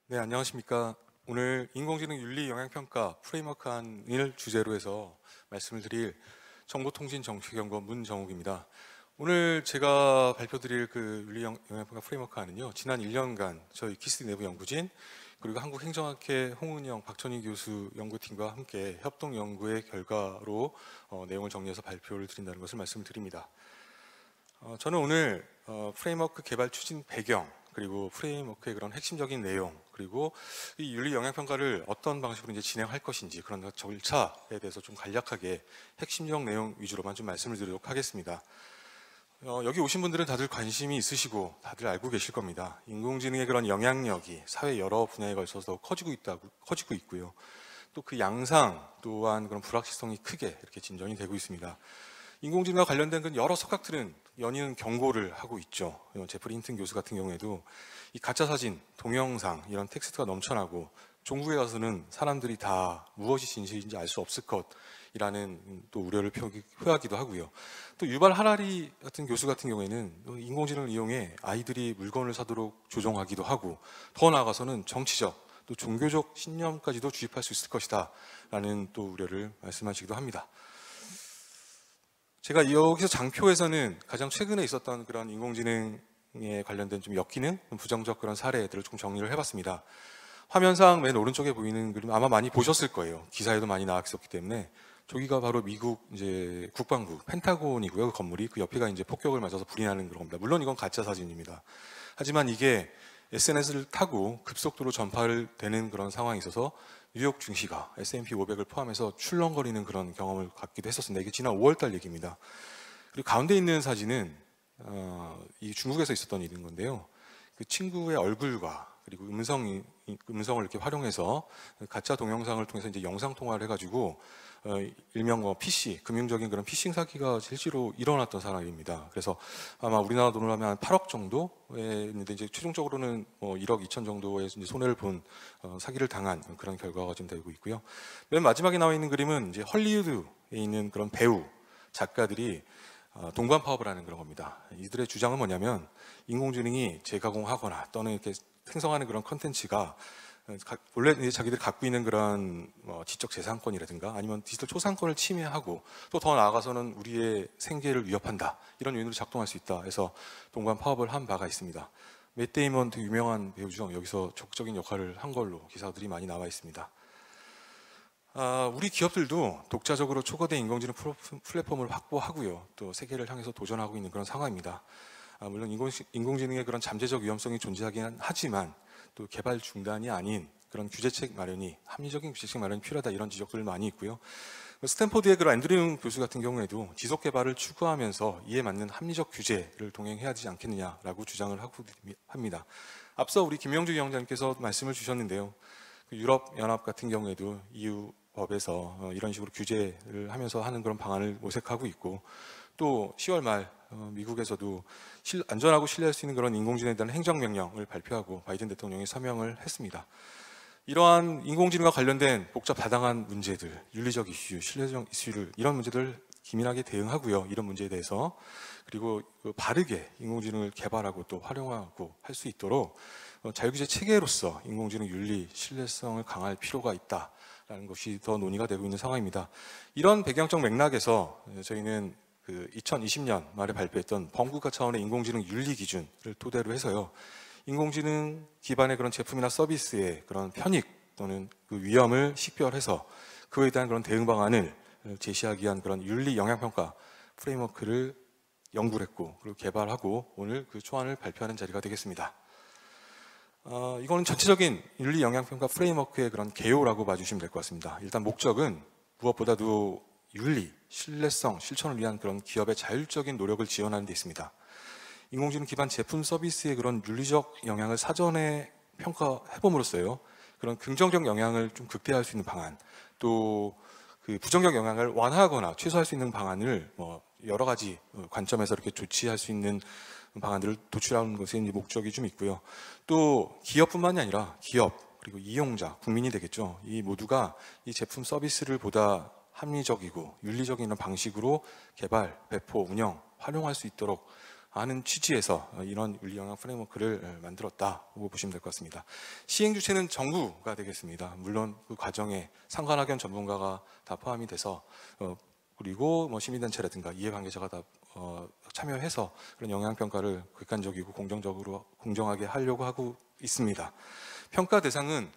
네, 안녕하십니까. 오늘 인공지능 윤리 영향평가 프레임워크안을 주제로 해서 말씀을 드릴 정보통신정책연구원 문정욱입니다. 오늘 제가 발표드릴 그 윤리 영향평가 프레임워크안은요, 지난 1년간 저희 키스 내부 연구진 그리고 한국행정학회 홍은영, 박천희 교수 연구팀과 함께 협동 연구의 결과로 내용을 정리해서 발표를 드린다는 것을 말씀을 드립니다. 저는 오늘 프레임워크 개발 추진 배경, 그리고 프레임워크의 그런 핵심적인 내용, 그리고 이 윤리 영향평가를 어떤 방식으로 이제 진행할 것인지 그런 절차에 대해서 좀 간략하게 핵심적 내용 위주로만 좀 말씀을 드리도록 하겠습니다. 여기 오신 분들은 다들 관심이 있으시고 다들 알고 계실 겁니다. 인공지능의 그런 영향력이 사회 여러 분야에 걸쳐서 커지고 있고요. 또 그 양상 또한 그런 불확실성이 크게 이렇게 진전이 되고 있습니다. 인공지능과 관련된 그 여러 석학들은 연이은 경고를 하고 있죠. 제프리 힌튼 교수 같은 경우에도 이 가짜 사진, 동영상 이런 텍스트가 넘쳐나고 종국에 가서는 사람들이 다 무엇이 진실인지 알 수 없을 것이라는 또 우려를 표하기도 하고요. 또 유발 하라리 같은 교수 같은 경우에는 인공지능을 이용해 아이들이 물건을 사도록 조종하기도 하고 더 나아가서는 정치적 또 종교적 신념까지도 주입할 수 있을 것이다 라는 또 우려를 말씀하시기도 합니다. 제가 여기서 장표에서는 가장 최근에 있었던 그런 인공지능에 관련된 좀 엮이는 부정적 그런 사례들을 좀 정리를 해봤습니다. 화면상 맨 오른쪽에 보이는 그림 아마 많이 보셨을 거예요. 기사에도 많이 나왔었기 때문에. 저기가 바로 미국 이제 국방부 펜타곤이고요. 그 건물이 그 옆에가 이제 폭격을 맞아서 불이 나는 그런 겁니다. 물론 이건 가짜 사진입니다. 하지만 이게 SNS를 타고 급속도로 전파를 되는 그런 상황이 있어서 뉴욕 증시가 S&P 500을 포함해서 출렁거리는 그런 경험을 갖기도 했었습니다. 이게 지난 5월달 얘기입니다. 그리고 가운데 있는 사진은 이 중국에서 있었던 일인 건데요. 그 친구의 얼굴과 그리고 음성을 이렇게 활용해서 가짜 동영상을 통해서 이제 영상 통화를 해가지고 일명 PC, 금융적인 그런 피싱 사기가 실제로 일어났던 상황입니다. 그래서 아마 우리나라 돈으로 하면 한 8억 정도에 있는데 이제 최종적으로는 1억 2천 정도의 이제 손해를 본 사기를 당한 그런 결과가 좀 되고 있고요. 맨 마지막에 나와 있는 그림은 이제 헐리우드에 있는 그런 배우, 작가들이 동반 파업을 하는 그런 겁니다. 이들의 주장은 뭐냐면 인공지능이 재가공하거나 또는 이렇게 생성하는 그런 컨텐츠가 원래 자기들이 갖고 있는 그런 지적 재산권이라든가 아니면 디지털 초상권을 침해하고 또 더 나아가서는 우리의 생계를 위협한다 이런 요인으로 작동할 수 있다 해서 동반 파업을 한 바가 있습니다. 맷 데이먼 되게 유명한 배우죠. 여기서 적극적인 역할을 한 걸로 기사들이 많이 나와 있습니다. 우리 기업들도 독자적으로 초거대 인공지능 플랫폼을 확보하고요. 또 세계를 향해서 도전하고 있는 그런 상황입니다. 물론 인공지능의 그런 잠재적 위험성이 존재하긴 하지만 또 개발 중단이 아닌 그런 규제책 마련이 합리적인 규제책 마련이 필요하다 이런 지적들 많이 있고요. 스탠포드의 그런 앤드류 교수 같은 경우에도 지속 개발을 추구하면서 이에 맞는 합리적 규제를 동행해야 되지 않겠느냐라고 주장을 하고 합니다. 앞서 우리 김명주 위원장님께서 말씀을 주셨는데요. 유럽 연합 같은 경우에도 EU 법에서 이런 식으로 규제를 하면서 하는 그런 방안을 모색하고 있고 또 10월 말 미국에서도 안전하고 신뢰할 수 있는 그런 인공지능에 대한 행정명령을 발표하고 바이든 대통령이 서명을 했습니다. 이러한 인공지능과 관련된 복잡 다당한 문제들, 윤리적 이슈, 신뢰적 이슈를 이런 문제들 기민하게 대응하고요. 이런 문제에 대해서 그리고 바르게 인공지능을 개발하고 또 활용하고 할 수 있도록 자유규제 체계로서 인공지능 윤리, 신뢰성을 강화할 필요가 있다라는 것이 더 논의가 되고 있는 상황입니다. 이런 배경적 맥락에서 저희는 2020년 말에 발표했던 범국가 차원의 인공지능 윤리 기준을 토대로 해서요. 인공지능 기반의 그런 제품이나 서비스의 그런 편익 또는 그 위험을 식별해서 그에 대한 그런 대응 방안을 제시하기 위한 그런 윤리 영향평가 프레임워크를 연구를 했고 그리고 개발하고 오늘 그 초안을 발표하는 자리가 되겠습니다. 이거는 전체적인 윤리 영향평가 프레임워크의 그런 개요라고 봐주시면 될 것 같습니다. 일단 목적은 무엇보다도 윤리, 신뢰성, 실천을 위한 그런 기업의 자율적인 노력을 지원하는 데 있습니다. 인공지능 기반 제품 서비스의 그런 윤리적 영향을 사전에 평가해봄으로써요. 그런 긍정적 영향을 좀 극대화할 수 있는 방안, 또 그 부정적 영향을 완화하거나 최소화할 수 있는 방안을 여러 가지 관점에서 이렇게 조치할 수 있는 방안들을 도출하는 것이 목적이 좀 있고요. 또 기업뿐만이 아니라 기업 그리고 이용자, 국민이 되겠죠. 이 모두가 이 제품 서비스를 보다 합리적이고 윤리적인 방식으로 개발, 배포, 운영, 활용할 수 있도록 하는 취지에서 이런 윤리 영향 프레임워크를 만들었다고 보시면 될 것 같습니다. 시행 주체는 정부가 되겠습니다. 물론 그 과정에 상관학연 전문가가 다 포함이 돼서 그리고 뭐 시민단체라든가 이해관계자가 다 참여해서 그런 영향평가를 객관적이고 공정하게 하려고 하고 있습니다. 평가 대상은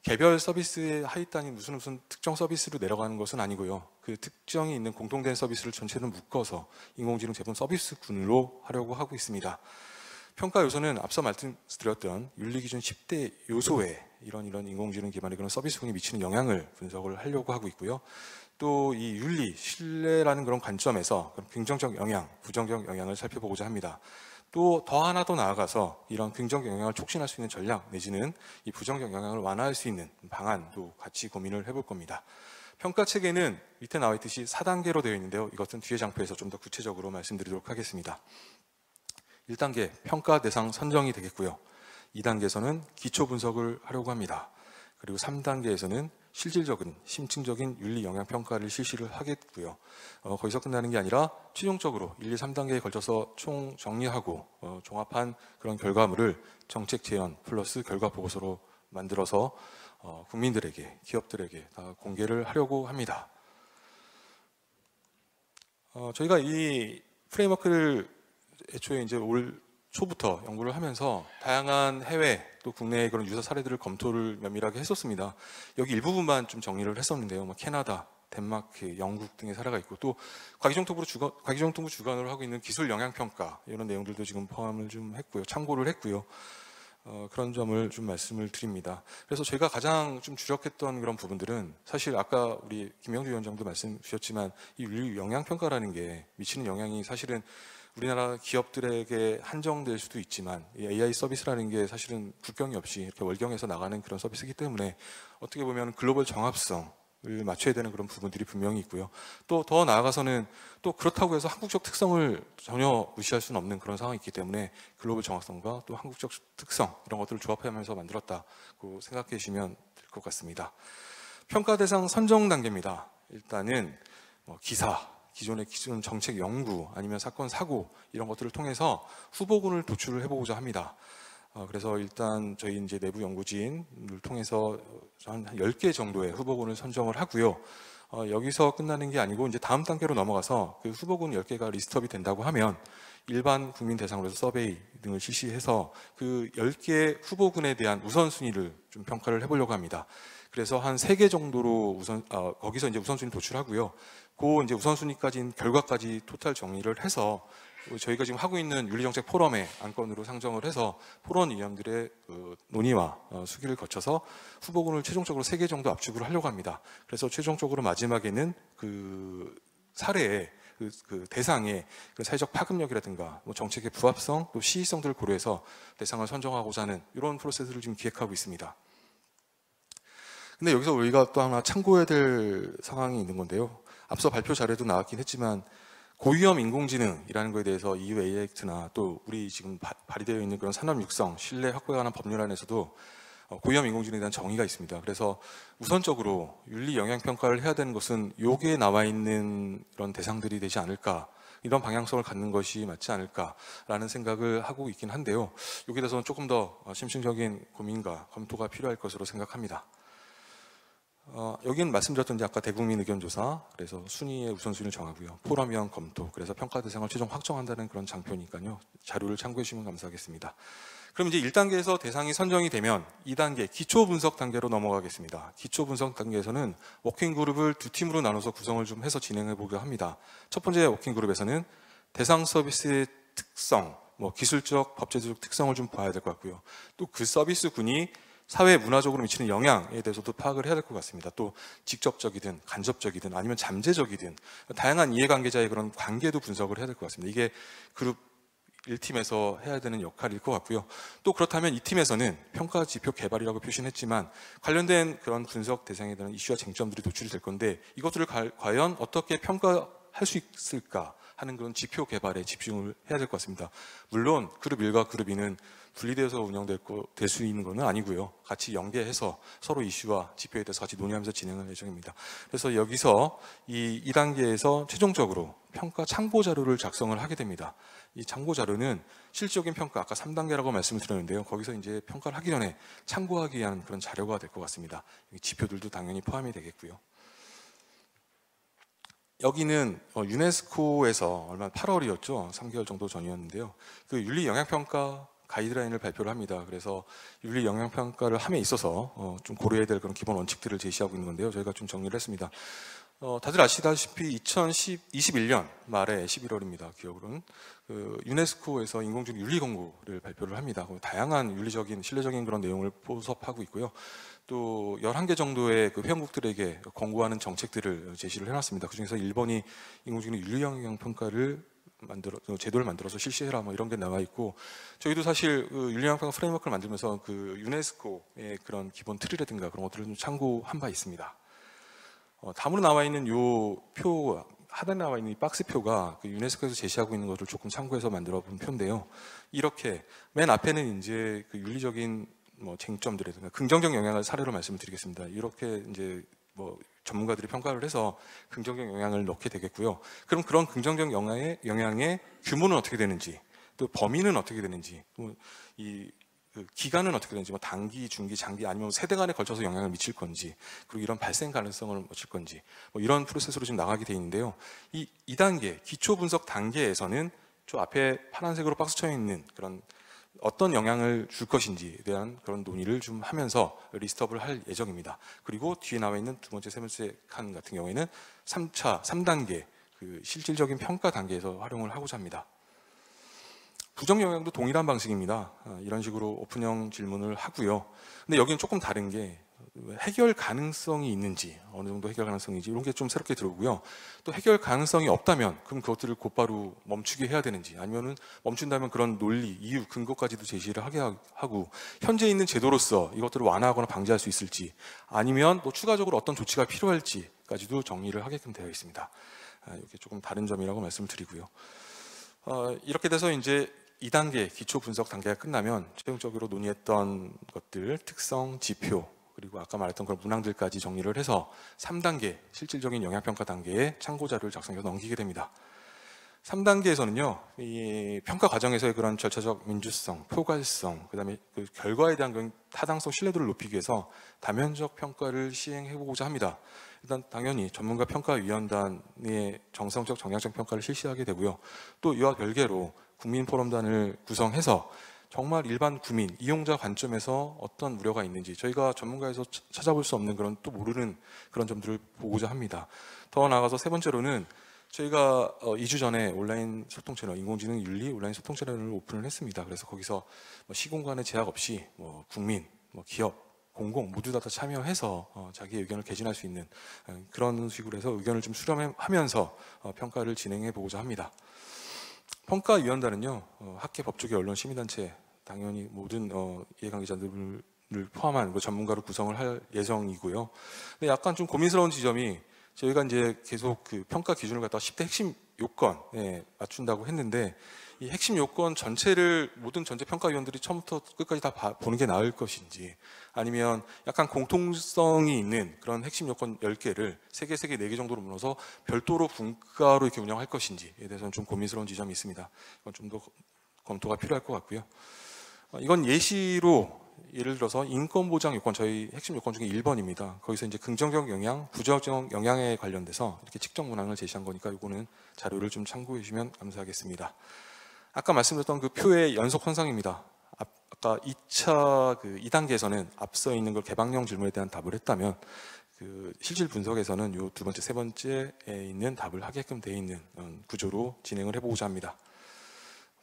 개별 서비스의 하위단위 무슨 특정 서비스로 내려가는 것은 아니고요. 그 특정이 있는 공통된 서비스를 전체를 묶어서 인공지능 제품 서비스군으로 하려고 하고 있습니다. 평가 요소는 앞서 말씀드렸던 윤리기준 10대 요소에 이런 인공지능 기반의 그런 서비스군이 미치는 영향을 분석을 하려고 하고 있고요. 또 이 윤리, 신뢰라는 그런 관점에서 긍정적 영향, 부정적 영향을 살펴보고자 합니다. 또 더 하나 더 나아가서 이런 긍정적 영향을 촉진할 수 있는 전략 내지는 이 부정적 영향을 완화할 수 있는 방안도 같이 고민을 해볼 겁니다. 평가 체계는 밑에 나와 있듯이 4단계로 되어 있는데요. 이것은 뒤에 장표에서 좀 더 구체적으로 말씀드리도록 하겠습니다. 1단계 평가 대상 선정이 되겠고요. 2단계에서는 기초 분석을 하려고 합니다. 그리고 3단계에서는 실질적인 심층적인 윤리 영향 평가를 실시를 하겠고요. 거기서 끝나는 게 아니라 최종적으로 1, 2, 3단계에 걸쳐서 총 정리하고 종합한 그런 결과물을 정책 제안 플러스 결과 보고서로 만들어서 국민들에게, 기업들에게 다 공개를 하려고 합니다. 저희가 이 프레임워크를 애초에 이제 올 초부터 연구를 하면서 다양한 해외 또 국내의 그런 유사 사례들을 검토를 면밀하게 했었습니다. 여기 일부분만 좀 정리를 했었는데요. 뭐 캐나다, 덴마크, 영국 등의 사례가 있고 또 과기정통부 주관으로 하고 있는 기술 영향 평가 이런 내용들도 지금 포함을 좀 했고요. 참고를 했고요. 그런 점을 좀 말씀을 드립니다. 그래서 제가 가장 좀 주력했던 그런 부분들은 사실 아까 우리 김명주 위원장도 말씀 주셨지만 이 윤리 영향 평가라는 게 미치는 영향이 사실은 우리나라 기업들에게 한정될 수도 있지만 이 AI 서비스라는 게 사실은 국경이 없이 이렇게 월경에서 나가는 그런 서비스이기 때문에 어떻게 보면 글로벌 정합성을 맞춰야 되는 그런 부분들이 분명히 있고요. 또 더 나아가서는 또 그렇다고 해서 한국적 특성을 전혀 무시할 수는 없는 그런 상황이 있기 때문에 글로벌 정합성과 또 한국적 특성 이런 것들을 조합하면서 만들었다고 생각해 주시면 될 것 같습니다. 평가 대상 선정 단계입니다. 일단은 기존의 기존 정책 연구 아니면 사건 사고 이런 것들을 통해서 후보군을 도출을 해보고자 합니다. 그래서 일단 저희 이제 내부 연구진을 통해서 한 10개 정도의 후보군을 선정을 하고요. 여기서 끝나는 게 아니고 이제 다음 단계로 넘어가서 그 후보군 10개가 리스트업이 된다고 하면 일반 국민 대상으로 해서 서베이 등을 실시해서 그 10개 후보군에 대한 우선순위를 좀 평가를 해보려고 합니다. 그래서 한 3개 정도로 거기서 이제 우선순위 도출하고요. 그 이제 우선순위까지인 결과까지 토탈 정리를 해서 저희가 지금 하고 있는 윤리정책 포럼의 안건으로 상정을 해서 포럼위원들의 논의와 수기를 거쳐서 후보군을 최종적으로 3개 정도 압축을 하려고 합니다. 그래서 최종적으로 마지막에는 그 사례에 그 대상의 그 사회적 파급력이라든가 뭐 정책의 부합성 또 시의성들을 고려해서 대상을 선정하고자 하는 이런 프로세스를 지금 기획하고 있습니다. 근데 여기서 우리가 또 하나 참고해야 될 상황이 있는 건데요. 앞서 발표 자료도 나왔긴 했지만 고위험 인공지능이라는 것에 대해서 EU AI 액트나 또 우리 지금 발의되어 있는 그런 산업 육성, 신뢰 확보에 관한 법률안에서도 고위험 인공지능에 대한 정의가 있습니다. 그래서 우선적으로 윤리 영향 평가를 해야 되는 것은 여기에 나와 있는 그런 대상들이 되지 않을까, 이런 방향성을 갖는 것이 맞지 않을까라는 생각을 하고 있긴 한데요. 여기에 대해서는 조금 더 심층적인 고민과 검토가 필요할 것으로 생각합니다. 여기는 말씀드렸던 아까 대국민 의견조사, 그래서 순위의 우선순위를 정하고요. 포럼위원 검토, 그래서 평가 대상을 최종 확정한다는 그런 장표니까요. 자료를 참고해 주시면 감사하겠습니다. 그럼 이제 1단계에서 대상이 선정이 되면 2단계 기초 분석 단계로 넘어가겠습니다. 기초 분석 단계에서는 워킹 그룹을 2팀으로 나눠서 구성을 좀 해서 진행해 보려 합니다. 첫 번째 워킹 그룹에서는 대상 서비스의 특성, 뭐 기술적, 법제적 특성을 좀 봐야 될 것 같고요. 또 그 서비스군이 사회 문화적으로 미치는 영향에 대해서도 파악을 해야 될 것 같습니다. 또 직접적이든 간접적이든 아니면 잠재적이든 다양한 이해관계자의 그런 관계도 분석을 해야 될 것 같습니다. 이게 그룹 1팀에서 해야 되는 역할일 것 같고요. 또 그렇다면 이 팀에서는 평가 지표 개발이라고 표시했지만 관련된 그런 분석 대상에 대한 이슈와 쟁점들이 도출이 될 건데 이것들을 과연 어떻게 평가할 수 있을까 하는 그런 지표 개발에 집중을 해야 될 것 같습니다. 물론 그룹 1과 그룹 2는 분리되어서 운영될 수 있는 것은 아니고요. 같이 연계해서 서로 이슈와 지표에 대해서 같이 논의하면서 진행할 예정입니다. 그래서 여기서 이 2단계에서 최종적으로 평가 참고 자료를 작성을 하게 됩니다. 이 참고 자료는 실질적인 평가, 아까 3단계라고 말씀을 드렸는데요. 거기서 이제 평가를 하기 전에 참고하기 위한 그런 자료가 될 것 같습니다. 지표들도 당연히 포함이 되겠고요. 여기는 유네스코에서 얼마 8월이었죠. 3개월 정도 전이었는데요. 그 윤리 영향평가 가이드라인을 발표를 합니다. 그래서 윤리 영향평가를 함에 있어서 좀 고려해야 될 그런 기본 원칙들을 제시하고 있는 건데요. 저희가 좀 정리를 했습니다. 다들 아시다시피 2021년 말에 11월입니다. 기억으로는 그 유네스코에서 인공지능 윤리 권고를 발표를 합니다. 다양한 윤리적인 신뢰적인 그런 내용을 포섭하고 있고요. 또 11개 정도의 그 회원국들에게 권고하는 정책들을 제시를 해놨습니다. 그중에서 일본이 인공지능 윤리 영향 평가를 제도를 만들어서 실시해라 뭐 이런 게 나와 있고, 저희도 사실 그 윤리 영향 평가 프레임워크를 만들면서 그 유네스코의 그런 기본 틀이라든가 그런 것들을 좀 참고한 바 있습니다. 다음으로 나와 있는 요 표, 하단에 나와 있는 이 박스표가 그 유네스코에서 제시하고 있는 것을 조금 참고해서 만들어 본 표인데요. 이렇게 맨 앞에는 이제 그 윤리적인 뭐 쟁점들이든가 긍정적 영향을 사례로 말씀을 드리겠습니다. 이렇게 이제 뭐 전문가들이 평가를 해서 긍정적 영향을 넣게 되겠고요. 그럼 그런 긍정적 영향의 규모는 어떻게 되는지, 또 범위는 어떻게 되는지, 또 이 그 기간은 어떻게 되는지, 뭐 단기, 중기, 장기 아니면 세대 간에 걸쳐서 영향을 미칠 건지, 그리고 이런 발생 가능성을 미칠 건지, 뭐 이런 프로세스로 지금 나가게 돼 있는데요. 이 2단계 기초 분석 단계에서는 저 앞에 파란색으로 박스 쳐 있는 그런 어떤 영향을 줄 것인지에 대한 그런 논의를 좀 하면서 리스트업을 할 예정입니다. 그리고 뒤에 나와 있는 두 번째, 세 번째 칸 같은 경우에는 3단계 그 실질적인 평가 단계에서 활용을 하고자 합니다. 부정 영향도 동일한 방식입니다. 이런 식으로 오픈형 질문을 하고요. 근데 여기는 조금 다른 게 해결 가능성이 있는지, 어느 정도 해결 가능성인지 이런 게 좀 새롭게 들어오고요. 또 해결 가능성이 없다면 그럼 그것들을 곧바로 멈추게 해야 되는지, 아니면은 멈춘다면 그런 논리, 이유, 근거까지도 제시를 하게 하고, 현재 있는 제도로서 이것들을 완화하거나 방지할 수 있을지, 아니면 또 추가적으로 어떤 조치가 필요할지까지도 정리를 하게끔 되어 있습니다. 이게 조금 다른 점이라고 말씀을 드리고요. 이렇게 돼서 이제 2단계 기초 분석 단계가 끝나면 최종적으로 논의했던 것들, 특성, 지표, 그리고 아까 말했던 그런 문항들까지 정리를 해서 3단계 실질적인 영향평가 단계에 참고자료를 작성해서 넘기게 됩니다. 3단계에서는요, 이 평가 과정에서의 그런 절차적 민주성, 포괄성, 그다음에 그 결과에 대한 타당성, 신뢰도를 높이기 위해서 다면적 평가를 시행해보고자 합니다. 일단 당연히 전문가 평가위원단의 정성적, 정량적 평가를 실시하게 되고요. 또 이와 별개로 국민포럼단을 구성해서 정말 일반 국민, 이용자 관점에서 어떤 우려가 있는지 저희가 전문가에서 찾아볼 수 없는 그런 또 모르는 그런 점들을 보고자 합니다. 더 나아가서 세 번째로는 저희가 2주 전에 온라인 소통 채널, 인공지능 윤리 온라인 소통 채널을 오픈을 했습니다. 그래서 거기서 시공간의 제약 없이 국민, 기업, 공공 모두 다 참여해서 자기의 의견을 개진할 수 있는 그런 식으로 해서 의견을 좀 수렴하면서 평가를 진행해 보고자 합니다. 평가위원단은요, 학계, 법조계, 언론, 시민단체 당연히 모든 이해관계자들을 포함한 전문가로 구성을 할 예정이고요. 근데 약간 좀 고민스러운 지점이, 저희가 이제 계속 그 평가 기준을 갖다가 10대 핵심 요건에 맞춘다고 했는데, 이 핵심 요건 전체를 모든 전체 평가위원들이 처음부터 끝까지 다 보는 게 나을 것인지, 아니면 약간 공통성이 있는 그런 핵심 요건 10개를 3개, 3개, 4개 정도로 나눠서 별도로 분과로 이렇게 운영할 것인지에 대해서는 좀 고민스러운 지점이 있습니다. 이건 좀 더 검토가 필요할 것 같고요. 이건 예시로 예를 들어서 인권보장 요건, 저희 핵심 요건 중에 1번입니다. 거기서 이제 긍정적 영향, 부정적 영향에 관련돼서 이렇게 측정 문항을 제시한 거니까 이거는 자료를 좀 참고해 주시면 감사하겠습니다. 아까 말씀드렸던 그 표의 연속 손상입니다. 아까 2차 그 2단계에서는 앞서 있는 걸 개방형 질문에 대한 답을 했다면, 그 실질 분석에서는 요 두 번째, 세 번째에 있는 답을 하게끔 되어 있는 구조로 진행을 해보고자 합니다.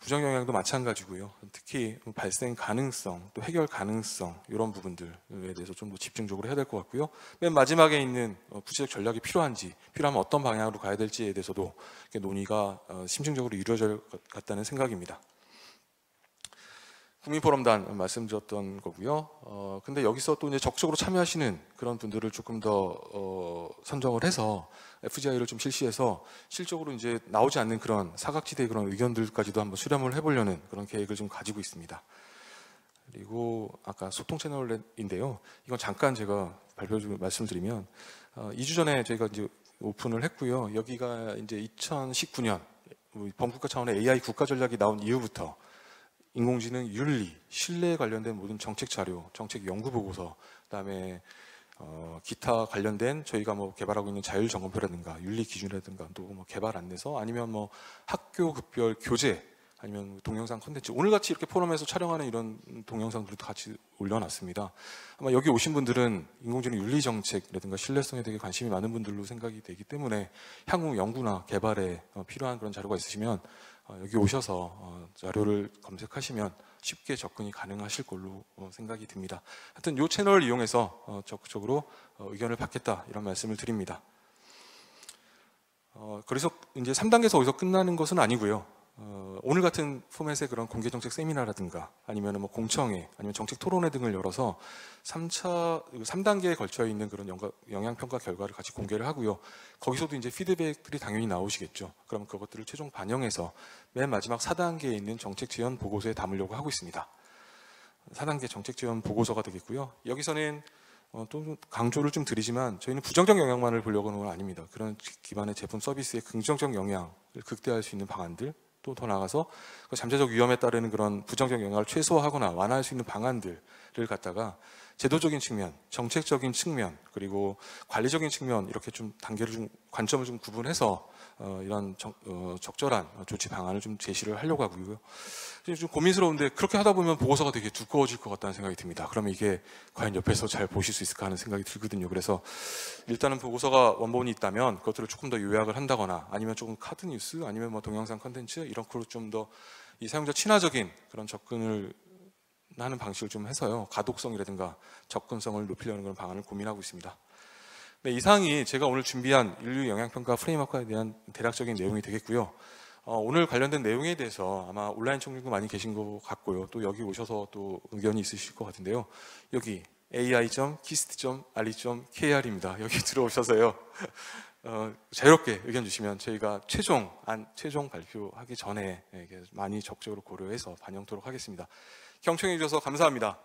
부정 영향도 마찬가지고요. 특히 발생 가능성, 또 해결 가능성 이런 부분들에 대해서 좀 더 집중적으로 해야 될 것 같고요. 맨 마지막에 있는 구체적 전략이 필요한지, 필요하면 어떤 방향으로 가야 될지에 대해서도 논의가 심층적으로 이루어질 것 같다는 생각입니다. 국민포럼단 말씀드렸던 거고요. 근데 여기서 또 이제 적극적으로 참여하시는 그런 분들을 조금 더 선정을 해서 FGI를 좀 실시해서 실적으로 이제 나오지 않는 그런 사각지대의 그런 의견들까지도 한번 수렴을 해보려는 그런 계획을 좀 가지고 있습니다. 그리고 아까 소통 채널인데요. 이건 잠깐 제가 발표 좀 말씀드리면 2주 전에 저희가 이제 오픈을 했고요. 여기가 이제 2019년 범국가 차원의 AI 국가 전략이 나온 이후부터 인공지능 윤리, 신뢰에 관련된 모든 정책 자료, 정책 연구 보고서, 그다음에 기타 관련된 저희가 뭐 개발하고 있는 자율 점검표라든가 윤리 기준이라든가 또 뭐 개발 안내서 아니면 뭐 학교 급별 교재 아니면 동영상 콘텐츠 오늘 같이 이렇게 포럼에서 촬영하는 이런 동영상들도 같이 올려놨습니다. 아마 여기 오신 분들은 인공지능 윤리 정책이라든가 신뢰성에 되게 관심이 많은 분들로 생각이 되기 때문에 향후 연구나 개발에 필요한 그런 자료가 있으시면 여기 오셔서 자료를 검색하시면 쉽게 접근이 가능하실 걸로 생각이 듭니다. 하여튼 이 채널을 이용해서 적극적으로 의견을 받겠다 이런 말씀을 드립니다. 그래서 이제 3단계에서 어디서 끝나는 것은 아니고요. 오늘 같은 포맷의 그런 공개정책 세미나라든가 아니면 뭐 공청회 아니면 정책 토론회 등을 열어서 3단계에 걸쳐 있는 그런 영향평가 결과를 같이 공개를 하고요. 거기서도 이제 피드백들이 당연히 나오시겠죠. 그럼 그것들을 최종 반영해서 맨 마지막 4단계에 있는 정책 지원 보고서에 담으려고 하고 있습니다. 4단계 정책 지원 보고서가 되겠고요. 여기서는 또 강조를 좀 드리지만 저희는 부정적 영향만을 보려고 하는 건 아닙니다. 그런 기반의 제품 서비스의 긍정적 영향을 극대화할 수 있는 방안들 또 더 나아가서 잠재적 위험에 따르는 그런 부정적 영향을 최소화하거나 완화할 수 있는 방안들을 갖다가 제도적인 측면, 정책적인 측면, 그리고 관리적인 측면 이렇게 좀 단계를 좀 관점을 좀 구분해서 이런 적절한 조치 방안을 좀 제시를 하려고 하고요. 좀 고민스러운데 그렇게 하다 보면 보고서가 되게 두꺼워질 것 같다는 생각이 듭니다. 그러면 이게 과연 옆에서 잘 보실 수 있을까 하는 생각이 들거든요. 그래서 일단은 보고서가 원본이 있다면 그것들을 조금 더 요약을 한다거나 아니면 조금 카드 뉴스 아니면 뭐 동영상 컨텐츠 이런 걸로 좀 더 이 사용자 친화적인 그런 접근을 하는 방식을 좀 해서요. 가독성이라든가 접근성을 높이려는 그런 방안을 고민하고 있습니다. 네, 이상이 제가 오늘 준비한 인류 영향평가 프레임워크에 대한 대략적인 내용이 되겠고요. 오늘 관련된 내용에 대해서 아마 온라인 청중도 많이 계신 것 같고요. 또 여기 오셔서 또 의견이 있으실 것 같은데요. 여기 ai.kist.rE.kr입니다. 여기 들어오셔서요. 자유롭게 의견 주시면 저희가 최종 발표하기 전에 많이 적극적으로 고려해서 반영토록 하겠습니다. 경청해 주셔서 감사합니다.